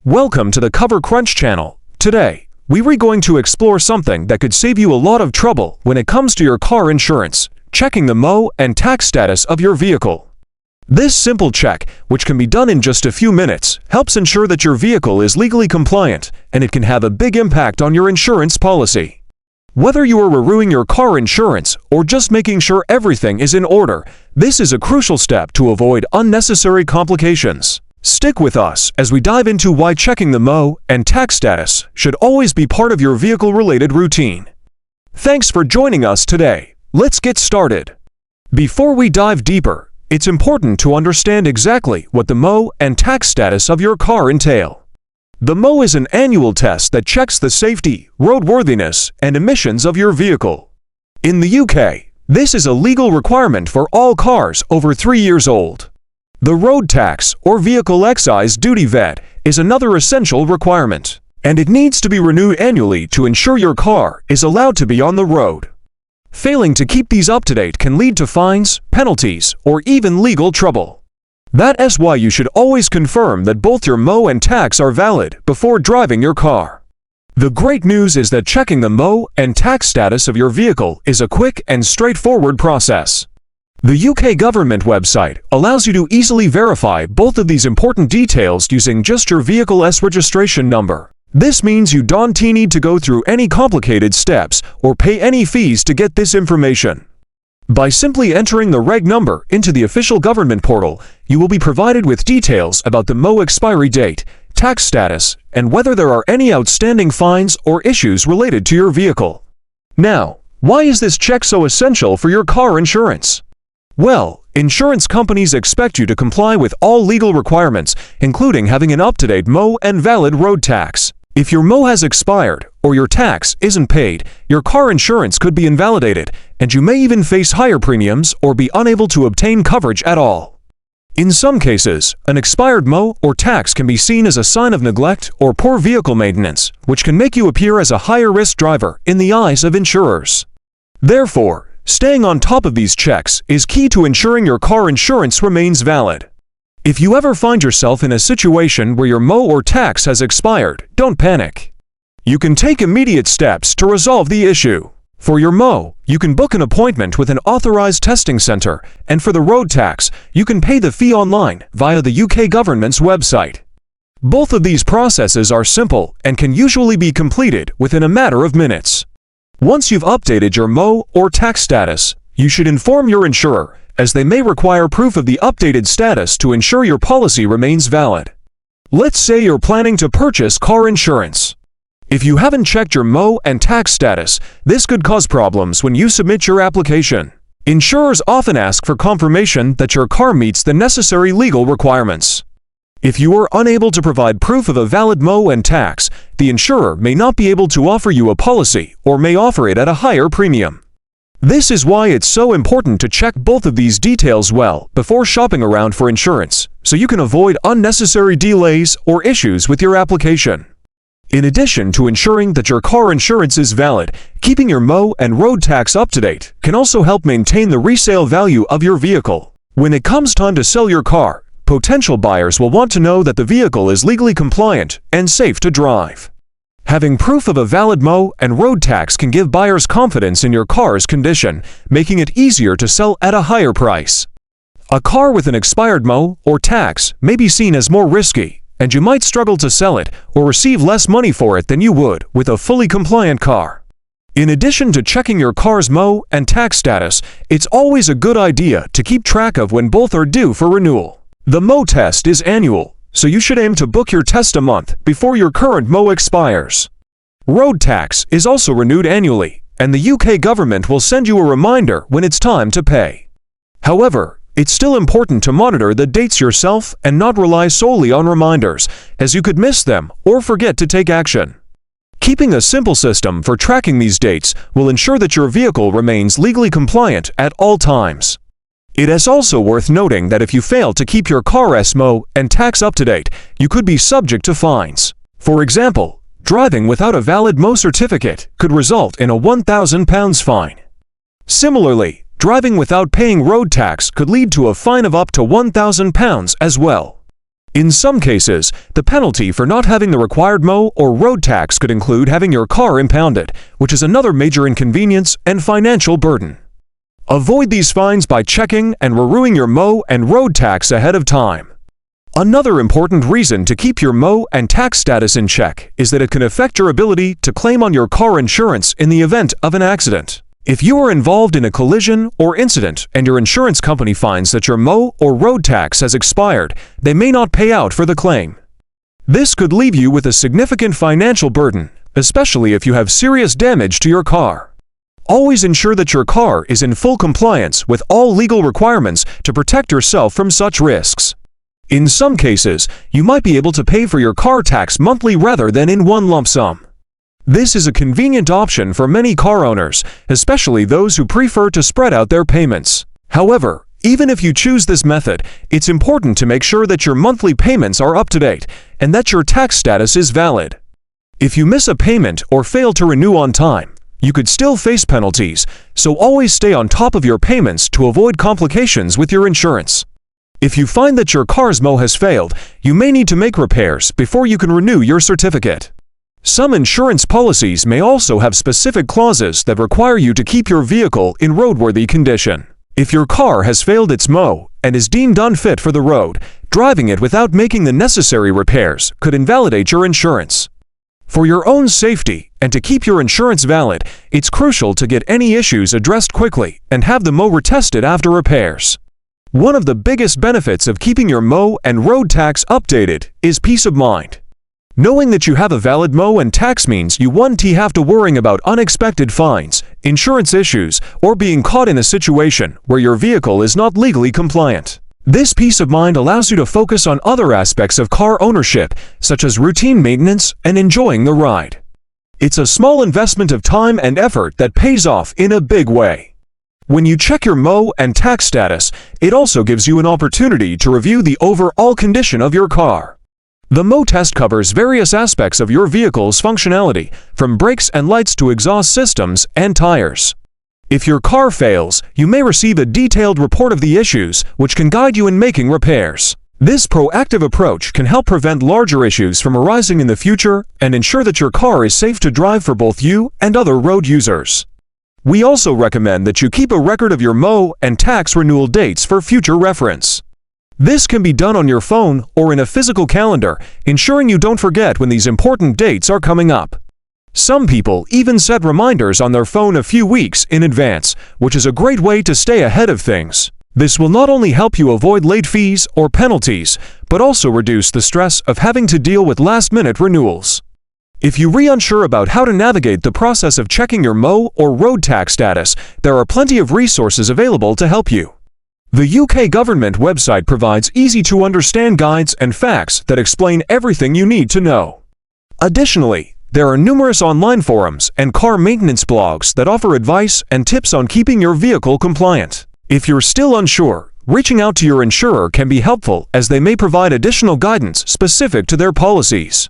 Welcome to the Cover Crunch channel. Today, we're going to explore something that could save you a lot of trouble when it comes to your car insurance: checking the MO and tax status of your vehicle. This simple check, which can be done in just a few minutes, helps ensure that your vehicle is legally compliant, and it can have a big impact on your insurance policy. Whether you are renewing your car insurance or just making sure everything is in order, this is a crucial step to avoid unnecessary complications. Stick with us as we dive into why checking the MO and tax status should always be part of your vehicle-related routine. Thanks for joining us today. Let's get started. Before we dive deeper, it's important to understand exactly what the MO and tax status of your car entail. The MO is an annual test that checks the safety, roadworthiness, and emissions of your vehicle. In the UK, this is a legal requirement for all cars over 3 years old. The road tax, or vehicle excise duty VAT, is another essential requirement, and it needs to be renewed annually to ensure your car is allowed to be on the road. Failing to keep these up to date can lead to fines, penalties, or even legal trouble. That's why you should always confirm that both your MO and tax are valid before driving your car. The great news is that checking the MO and tax status of your vehicle is a quick and straightforward process. The UK government website allows you to easily verify both of these important details using just your vehicle's registration number. This means you don't need to go through any complicated steps or pay any fees to get this information. By simply entering the reg number into the official government portal, you will be provided with details about the MO expiry date, tax status, and whether there are any outstanding fines or issues related to your vehicle. Now, why is this check so essential for your car insurance? Well, insurance companies expect you to comply with all legal requirements, including having an up-to-date MO and valid road tax. If your MO has expired or your tax isn't paid, your car insurance could be invalidated, and you may even face higher premiums or be unable to obtain coverage at all. In some cases, an expired MO or tax can be seen as a sign of neglect or poor vehicle maintenance, which can make you appear as a higher-risk driver in the eyes of insurers. Therefore, staying on top of these checks is key to ensuring your car insurance remains valid. If you ever find yourself in a situation where your MO or tax has expired, don't panic. You can take immediate steps to resolve the issue. For your MO, you can book an appointment with an authorized testing center, and for the road tax, you can pay the fee online via the UK government's website. Both of these processes are simple and can usually be completed within a matter of minutes. Once you've updated your MO or tax status, you should inform your insurer, as they may require proof of the updated status to ensure your policy remains valid. Let's say you're planning to purchase car insurance. If you haven't checked your MO and tax status, this could cause problems when you submit your application. Insurers often ask for confirmation that your car meets the necessary legal requirements. If you are unable to provide proof of a valid MO and tax, the insurer may not be able to offer you a policy or may offer it at a higher premium. This is why it's so important to check both of these details well before shopping around for insurance, so you can avoid unnecessary delays or issues with your application. In addition to ensuring that your car insurance is valid, keeping your MO and road tax up to date can also help maintain the resale value of your vehicle. When it comes time to sell your car, potential buyers will want to know that the vehicle is legally compliant and safe to drive. Having proof of a valid MO and road tax can give buyers confidence in your car's condition, making it easier to sell at a higher price. A car with an expired MO or tax may be seen as more risky, and you might struggle to sell it or receive less money for it than you would with a fully compliant car. In addition to checking your car's MO and tax status, it's always a good idea to keep track of when both are due for renewal. The MO test is annual, so you should aim to book your test a month before your current MO expires. Road tax is also renewed annually, and the UK government will send you a reminder when it's time to pay. However, it's still important to monitor the dates yourself and not rely solely on reminders, as you could miss them or forget to take action. Keeping a simple system for tracking these dates will ensure that your vehicle remains legally compliant at all times. It is also worth noting that if you fail to keep your car's MO and tax up to date, you could be subject to fines. For example, driving without a valid MO certificate could result in a £1,000 fine. Similarly, driving without paying road tax could lead to a fine of up to £1,000 as well. In some cases, the penalty for not having the required MO or road tax could include having your car impounded, which is another major inconvenience and financial burden. Avoid these fines by checking and renewing your MO and road tax ahead of time. Another important reason to keep your MO and tax status in check is that it can affect your ability to claim on your car insurance in the event of an accident. If you are involved in a collision or incident and your insurance company finds that your MO or road tax has expired, they may not pay out for the claim. This could leave you with a significant financial burden, especially if you have serious damage to your car. Always ensure that your car is in full compliance with all legal requirements to protect yourself from such risks. In some cases, you might be able to pay for your car tax monthly rather than in one lump sum. This is a convenient option for many car owners, especially those who prefer to spread out their payments. However, even if you choose this method, it's important to make sure that your monthly payments are up to date and that your tax status is valid. If you miss a payment or fail to renew on time, you could still face penalties, so always stay on top of your payments to avoid complications with your insurance. If you find that your car's MO has failed, you may need to make repairs before you can renew your certificate. Some insurance policies may also have specific clauses that require you to keep your vehicle in roadworthy condition. If your car has failed its MO and is deemed unfit for the road, driving it without making the necessary repairs could invalidate your insurance. For your own safety and to keep your insurance valid, it's crucial to get any issues addressed quickly and have the MO retested after repairs. One of the biggest benefits of keeping your MO and road tax updated is peace of mind. Knowing that you have a valid MO and tax means you won't have to worry about unexpected fines, insurance issues, or being caught in a situation where your vehicle is not legally compliant. This peace of mind allows you to focus on other aspects of car ownership, such as routine maintenance and enjoying the ride. It's a small investment of time and effort that pays off in a big way. When you check your MO and tax status, it also gives you an opportunity to review the overall condition of your car. The MO test covers various aspects of your vehicle's functionality, from brakes and lights to exhaust systems and tires. If your car fails, you may receive a detailed report of the issues, which can guide you in making repairs. This proactive approach can help prevent larger issues from arising in the future and ensure that your car is safe to drive for both you and other road users. We also recommend that you keep a record of your MO and tax renewal dates for future reference. This can be done on your phone or in a physical calendar, ensuring you don't forget when these important dates are coming up. Some people even set reminders on their phone a few weeks in advance, which is a great way to stay ahead of things. This will not only help you avoid late fees or penalties, but also reduce the stress of having to deal with last-minute renewals. If you're unsure about how to navigate the process of checking your MO or road tax status, there are plenty of resources available to help you. The UK government website provides easy-to-understand guides and facts that explain everything you need to know. Additionally, there are numerous online forums and car maintenance blogs that offer advice and tips on keeping your vehicle compliant. If you're still unsure, reaching out to your insurer can be helpful as they may provide additional guidance specific to their policies.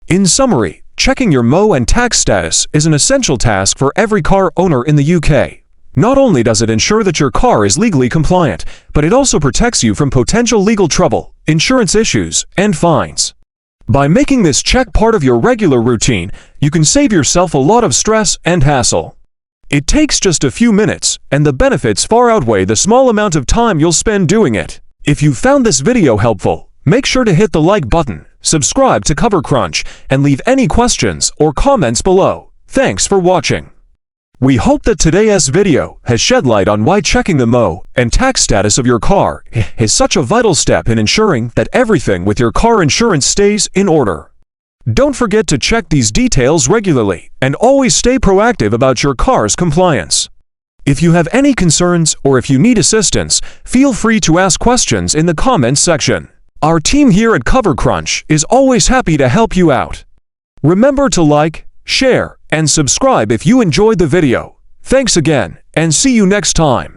In summary, checking your MO and tax status is an essential task for every car owner in the UK. Not only does it ensure that your car is legally compliant, but it also protects you from potential legal trouble, insurance issues, and fines. By making this check part of your regular routine, you can save yourself a lot of stress and hassle. It takes just a few minutes, and the benefits far outweigh the small amount of time you'll spend doing it. If you found this video helpful, make sure to hit the like button, subscribe to Cover Crunch, and leave any questions or comments below. Thanks for watching. We hope that today's video has shed light on why checking the MO and tax status of your car is such a vital step in ensuring that everything with your car insurance stays in order. Don't forget to check these details regularly and always stay proactive about your car's compliance. If you have any concerns or if you need assistance, feel free to ask questions in the comments section. Our team here at Cover Crunch is always happy to help you out. Remember to like, share, and subscribe if you enjoyed the video. Thanks again, and see you next time.